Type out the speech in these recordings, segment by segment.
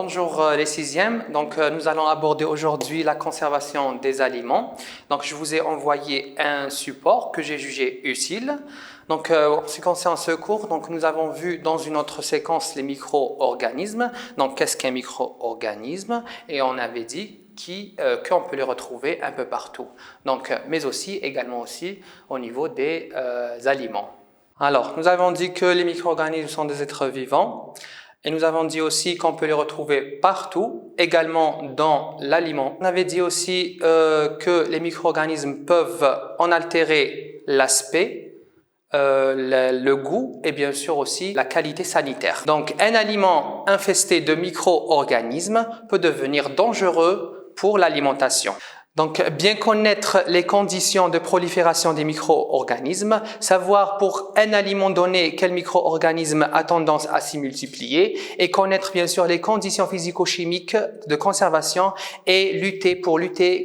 Bonjour les sixièmes, nous allons aborder aujourd'hui la conservation des aliments. Donc je vous ai envoyé un support que j'ai jugé utile. En ce qui concerne ce cours, nous avons vu dans une autre séquence les micro-organismes. Donc qu'est-ce qu'un micro-organisme? Et on avait dit qu'on peut les retrouver un peu partout. Mais également aussi au niveau des aliments. Alors nous avons dit que les micro-organismes sont des êtres vivants. Et nous avons dit aussi qu'on peut les retrouver partout, également dans l'aliment. On avait dit aussi que les micro-organismes peuvent en altérer l'aspect, le goût et bien sûr aussi la qualité sanitaire. Donc un aliment infesté de micro-organismes peut devenir dangereux pour l'alimentation. Donc, bien connaître les conditions de prolifération des micro-organismes, savoir pour un aliment donné quel micro-organisme a tendance à s'y multiplier et connaître bien sûr les conditions physico-chimiques de conservation et lutter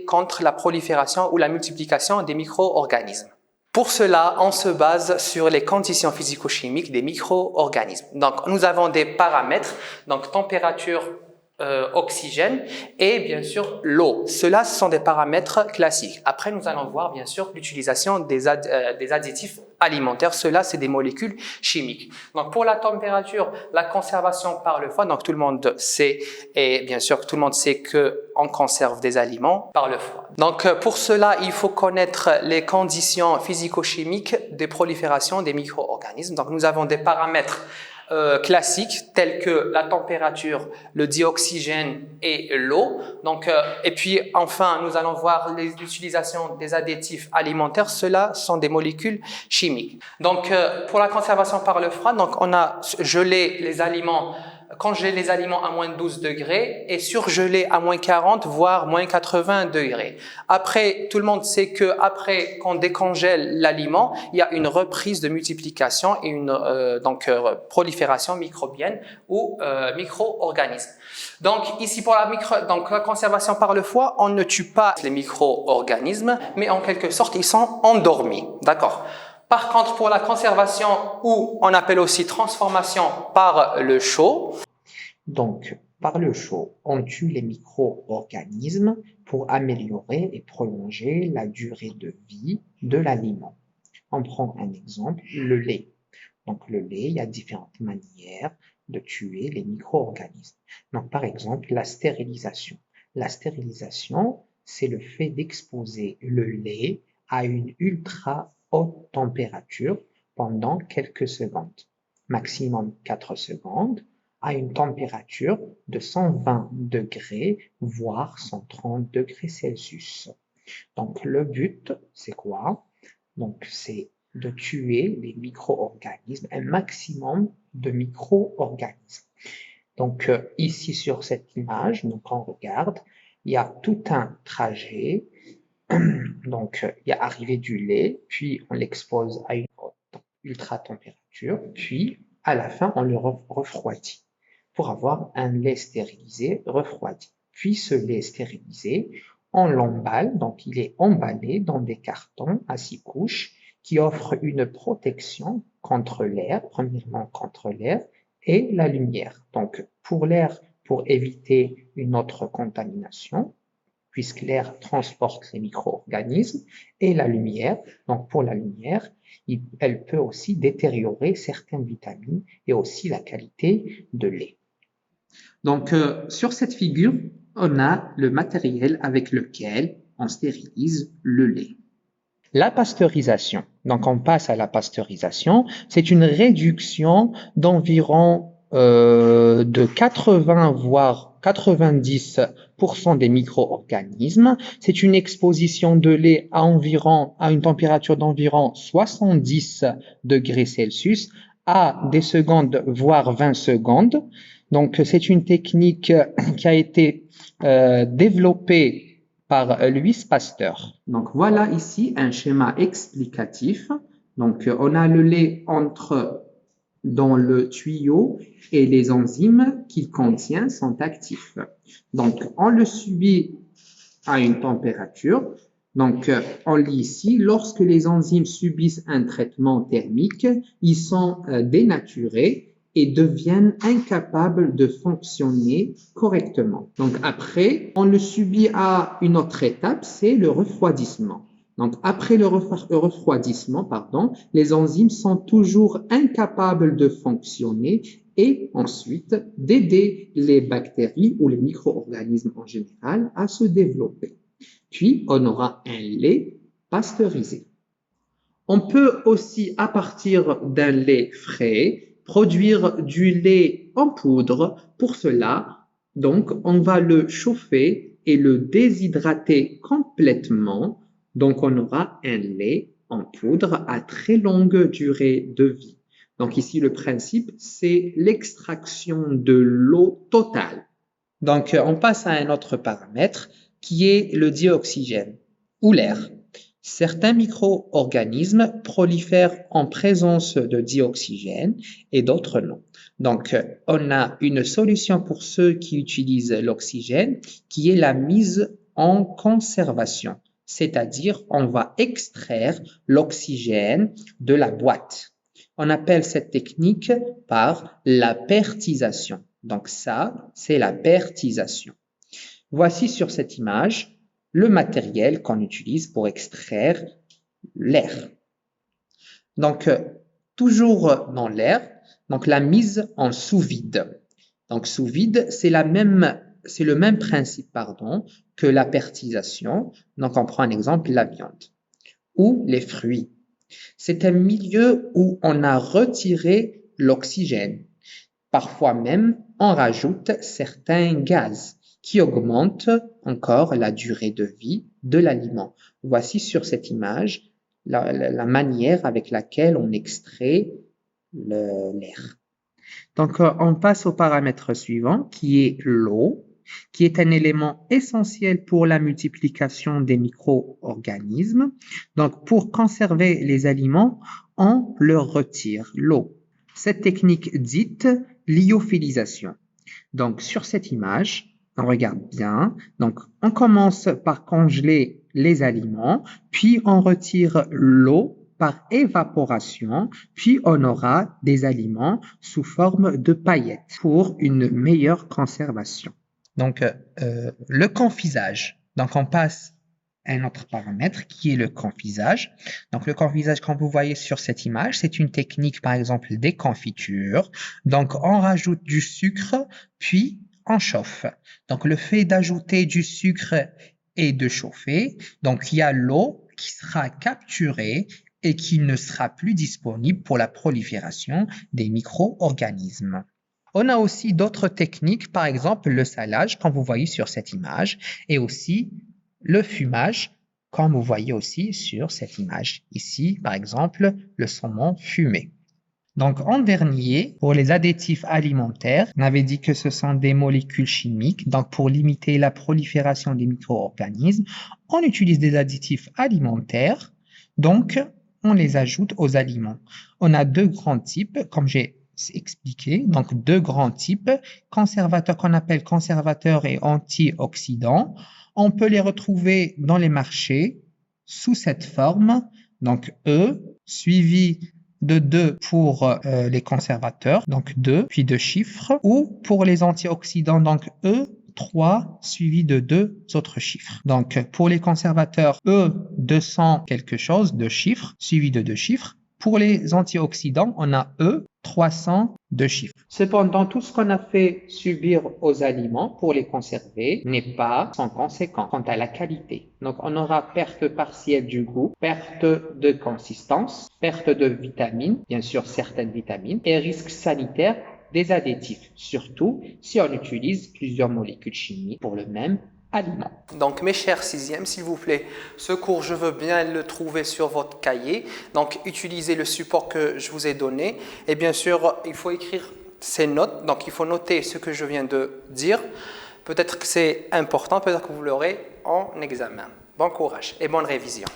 contre la prolifération ou la multiplication des micro-organismes. Pour cela, on se base sur les conditions physico-chimiques des micro-organismes. Donc, nous avons des paramètres, température, oxygène et bien sûr l'eau. Cela, ce sont des paramètres classiques. Après, nous allons voir bien sûr l'utilisation des additifs alimentaires. Cela, c'est des molécules chimiques. Donc pour la température, la conservation par le froid. Donc tout le monde sait et bien sûr tout le monde sait que on conserve des aliments par le froid. Donc pour cela, il faut connaître les conditions physico-chimiques de prolifération des micro-organismes. Donc nous avons des paramètres classiques tels que la température, le dioxygène et l'eau. Et puis enfin, nous allons voir l'utilisation des additifs alimentaires. Cela sont des molécules chimiques. Pour la conservation par le froid, on a gelé les aliments, congelé les aliments à moins 12 degrés et surgelé à moins 40 voire moins 80 degrés. Après, tout le monde sait que après qu'on décongèle l'aliment, il y a une reprise de multiplication et une prolifération microbienne ou micro-organismes. Donc ici pour la conservation par le froid, on ne tue pas les micro-organismes, mais en quelque sorte ils sont endormis. D'accord. Par contre, pour la conservation, ou on appelle aussi transformation par le chaud. Donc, par le chaud, on tue les micro-organismes pour améliorer et prolonger la durée de vie de l'aliment. On prend un exemple, le lait. Donc, le lait, il y a différentes manières de tuer les micro-organismes. Donc, par exemple, la stérilisation. La stérilisation, c'est le fait d'exposer le lait à une ultra haute température pendant quelques secondes, maximum 4 secondes, à une température de 120 degrés, voire 130 degrés Celsius. Donc, le but, c'est quoi? Donc, c'est de tuer les micro-organismes, un maximum de micro-organismes. Donc, ici sur cette image, on regarde, il y a tout un trajet. Donc, il y a arrivé du lait, puis on l'expose à une ultra température, puis à la fin, on le refroidit pour avoir un lait stérilisé refroidi. Puis ce lait stérilisé, on l'emballe, donc il est emballé dans des cartons à 6 couches qui offrent une protection contre l'air, premièrement contre l'air et la lumière. Donc pour l'air, pour éviter une autre contamination, puisque l'air transporte les micro-organismes, et la lumière, donc pour la lumière, elle peut aussi détériorer certaines vitamines et aussi la qualité de lait. Donc, sur cette figure, on a le matériel avec lequel on stérilise le lait. La pasteurisation. Donc, on passe à la pasteurisation. C'est une réduction d'environ de 80 voire 90% des micro-organismes. C'est une exposition de lait à une température d'environ 70 degrés Celsius à des secondes voire 20 secondes. Donc, c'est une technique qui a été développée par Louis Pasteur. Donc, voilà ici un schéma explicatif. Donc, on a le lait dans le tuyau et les enzymes qu'il contient sont actifs. Donc, on le subit à une température. Donc, on lit ici, lorsque les enzymes subissent un traitement thermique, ils sont dénaturés et deviennent incapables de fonctionner correctement. Donc après, on le subit à une autre étape, c'est le refroidissement. Donc après le refroidissement, les enzymes sont toujours incapables de fonctionner et ensuite d'aider les bactéries ou les micro-organismes en général à se développer. Puis on aura un lait pasteurisé. On peut aussi, à partir d'un lait frais, produire du lait en poudre. Pour cela, donc, on va le chauffer et le déshydrater complètement. Donc, on aura un lait en poudre à très longue durée de vie. Donc, ici, le principe, c'est l'extraction de l'eau totale. Donc, on passe à un autre paramètre qui est le dioxygène ou l'air. Certains micro-organismes prolifèrent en présence de dioxygène et d'autres non. Donc, on a une solution pour ceux qui utilisent l'oxygène qui est la mise en conservation. C'est-à-dire, on va extraire l'oxygène de la boîte. On appelle cette technique par la pertisation. Donc ça, c'est la pertisation. Voici sur cette image le matériel qu'on utilise pour extraire l'air. Donc, toujours dans l'air, donc la mise en sous-vide. Donc, sous-vide, c'est le même principe, que la pertisation. Donc, on prend un exemple, la viande ou les fruits. C'est un milieu où on a retiré l'oxygène. Parfois même, on rajoute certains gaz qui augmente encore la durée de vie de l'aliment. Voici sur cette image la manière avec laquelle on extrait l'air. Donc, on passe au paramètre suivant qui est l'eau, qui est un élément essentiel pour la multiplication des micro-organismes. Donc, pour conserver les aliments, on leur retire l'eau. Cette technique dite lyophilisation. Donc, sur cette image, on regarde bien. Donc, on commence par congeler les aliments, puis on retire l'eau par évaporation, puis on aura des aliments sous forme de paillettes pour une meilleure conservation. Donc, le confisage. Donc, on passe à un autre paramètre qui est le confisage. Donc, le confisage, comme vous voyez sur cette image, c'est une technique, par exemple, des confitures. Donc, on rajoute du sucre, puis on chauffe. Donc, le fait d'ajouter du sucre et de chauffer, donc il y a l'eau qui sera capturée et qui ne sera plus disponible pour la prolifération des micro-organismes. On a aussi d'autres techniques, par exemple le salage, comme vous voyez sur cette image, et aussi le fumage, comme vous voyez aussi sur cette image. Ici, par exemple, le saumon fumé. Donc, en dernier, pour les additifs alimentaires, on avait dit que ce sont des molécules chimiques. Donc, pour limiter la prolifération des micro-organismes, on utilise des additifs alimentaires. Donc, on les ajoute aux aliments. On a deux grands types, comme j'ai expliqué. Donc, deux grands types, conservateurs qu'on appelle conservateurs et antioxydants. On peut les retrouver dans les marchés sous cette forme. Donc, E, suivi de 2 pour les conservateurs, donc 2, puis 2 chiffres, ou pour les antioxydants, donc E, 3, suivi de 2 autres chiffres. Donc, pour les conservateurs, E, 200 quelque chose, 2 chiffres, suivi de 2 chiffres. Pour les antioxydants, on a E, 300, 2 chiffres. Cependant, tout ce qu'on a fait subir aux aliments pour les conserver n'est pas sans conséquence quant à la qualité. Donc, on aura perte partielle du goût, perte de consistance, perte de vitamines, bien sûr certaines vitamines, et risque sanitaire des additifs, surtout si on utilise plusieurs molécules chimiques pour le même aliment. Donc mes chers sixièmes, s'il vous plaît, ce cours, je veux bien le trouver sur votre cahier. Donc utilisez le support que je vous ai donné. Et bien sûr, il faut écrire ces notes. Donc il faut noter ce que je viens de dire. Peut-être que c'est important, peut-être que vous l'aurez en examen. Bon courage et bonne révision.